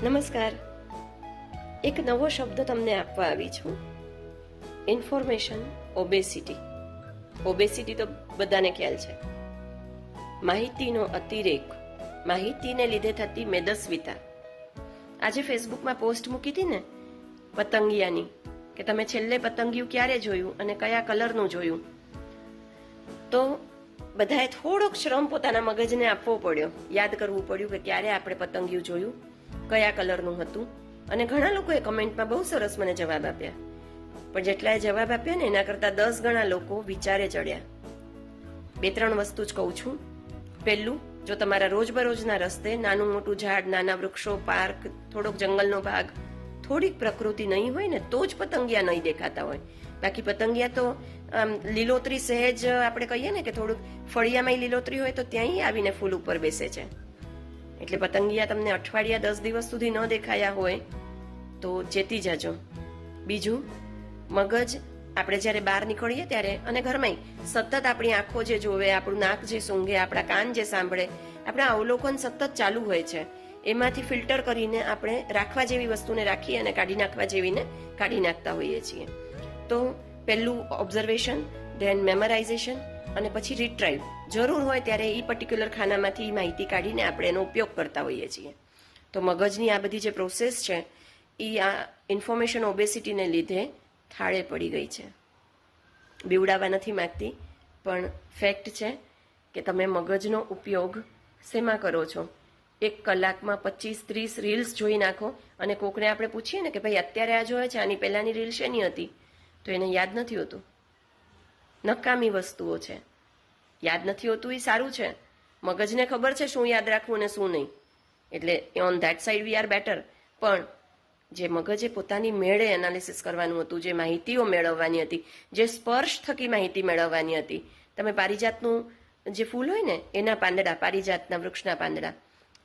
નમસ્કાર. એક નવો શબ્દ તમને આપવા આવી છું. Information obesity. ઓબેસિટી તો બધાને ખ્યાલ છે. માહિતીનો અતિરેક, માહિતીને લીધે થતી મેદસ્વીતા. આજે ફેસબુકમાં પોસ્ટ મૂકી હતી ને પતંગિયાની, કે તમે છેલ્લે પતંગિયું ક્યારે જોયું અને કયા કલરનું જોયું. તો બધાએ થોડોક શ્રમ પોતાના મગજને આપવો પડ્યો, યાદ કરવું પડ્યું કે ક્યારે આપણે પતંગિયું જોયું, કયા કલરનું હતું. અને ઘણા લોકોએ કમેન્ટમાં બહુ સરસ મને જવાબ આપ્યા, પણ જેટલાએ જવાબ આપ્યા ને એના કરતા 10 ગણા લોકો વિચારે ચડ્યા. 2-3 વસ્તુ જ કહું છું. પહેલું, જો તમારા રોજબરોજના રસ્તે નાનું મોટું ઝાડ, નાના વૃક્ષો, પાર્ક, થોડોક જંગલનો ભાગ, થોડીક પ્રકૃતિ નહીં હોય ને તો જ પતંગિયા નહીં દેખાતા હોય. બાકી પતંગિયા તો લીલોતરી સહેજ આપણે કહીએ ને કે થોડુંક ફળિયામાં લીલોતરી હોય તો ત્યાંય આવીને ફૂલ ઉપર બેસે છે. એટલે પતંગિયા તમને અઠવાડિયા 10 દિવસ સુધી ન દેખાયા હોય તો ચેતી જાજો. બીજું, મગજ આપણે જ્યારે બહાર નીકળીએ ત્યારે અને ઘરમાં સતત આપણી આંખો જે જોવે, આપણું નાક જે સૂંઘે, આપણા કાન જે સાંભળે, આપણા અવલોકન સતત ચાલુ હોય છે. એમાંથી ફિલ્ટર કરીને આપણે રાખવા જેવી વસ્તુને રાખી અને કાઢી નાખવા જેવીને કાઢી નાખતા હોઈએ છીએ. તો પહેલું ઓબ્ઝર્વેશન, ધેન મેમરાઇઝેશન અને પછી રિટ્રાઈવ. જરૂર હોય ત્યારે એ પર્ટિક્યુલર ખાનામાંથી માહિતી કાઢીને આપણે એનો ઉપયોગ કરતા હોઈએ છીએ. તો મગજની આ બધી જે પ્રોસેસ છે એ આ ઇન્ફોર્મેશન ઓબેસિટીને લીધે થાળે પડી ગઈ છે. બીવડાવવા નથી માંગતી, પણ ફેક્ટ છે કે તમે મગજનો ઉપયોગ શેમાં કરો છો. 1 કલાકમાં 25-30 રીલ્સ જોઈ નાખો અને કોકને આપણે પૂછીએ ને કે ભાઈ અત્યારે આ જોયે છે, આની પહેલાની રીલ શેની હતી, તો એને યાદ નથી હોતું. નકામી વસ્તુઓ છે. યાદ નથી હોતું એ સારું છે. મગજને ખબર છે શું યાદ રાખવું અને શું નહીં, એટલે on that side we are better. પણ જે મગજે પોતાની મેળે એનાલિસિસ કરવાનું હતું, જે માહિતીઓ મેળવવાની હતી, જે સ્પર્શ થકી માહિતી મેળવવાની હતી. તમે પારિજાતનું જે ફૂલ હોય ને એના પાંદડા, પારિજાતના વૃક્ષના પાંદડા,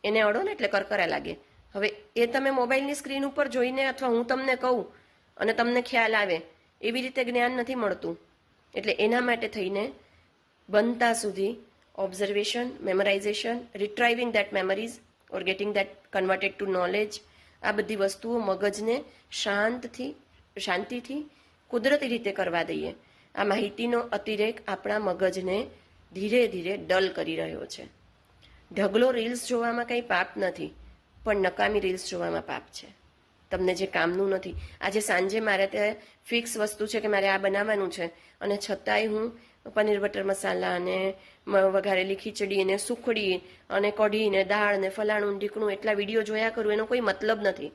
એને અડો ને એટલે કરકરા લાગે. હવે એ તમે મોબાઈલની સ્ક્રીન ઉપર જોઈને અથવા હું તમને કહું અને તમને ખ્યાલ આવે એવી રીતે જ્ઞાન નથી મળતું. એટલે એના માટે થઈને બનતા સુધી observation, memorisation, retrieving that memories or getting that converted to knowledge, આ બધી વસ્તુઓ મગજને શાંતિથી કુદરતી રીતે કરવા દઈએ. આ માહિતીનો અતિરેક આપણા મગજને ધીરે ધીરે ડલ કરી રહ્યો છે. ઢગલો રીલ્સ જોવામાં કંઈ પાપ નથી, પણ નકામી રીલ્સ જોવામાં પાપ છે. તમને જે કામનું નથી. આજે સાંજે મારે ત્યાં ફિક્સ વસ્તુ છે કે મારે આ બનાવવાનું છે અને છતાંય હું પનીર બટર મસાલા અને વઘારેલી ખીચડી ને સુખડી અને કઢી ને દાળ ને ફલાણું ઢીકણું એટલા વિડીયો જોયા કરું, એનો કોઈ મતલબ નથી.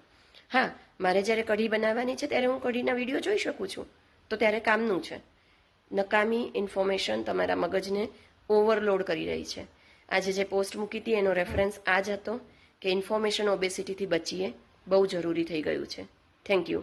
હા, મારે જ્યારે કઢી બનાવવાની છે ત્યારે હું કઢીના વિડીયો જોઈ શકું છું, તો ત્યારે કામનું છે. નકામી ઇન્ફોર્મેશન તમારા મગજને ઓવરલોડ કરી રહી છે. આજે જે પોસ્ટ મૂકી હતી એનો રેફરન્સ આ જ હતો કે ઇન્ફોર્મેશન ઓબેસિટીથી બચીએ, બહુ જરૂરી થઈ ગયું છે. Thank you.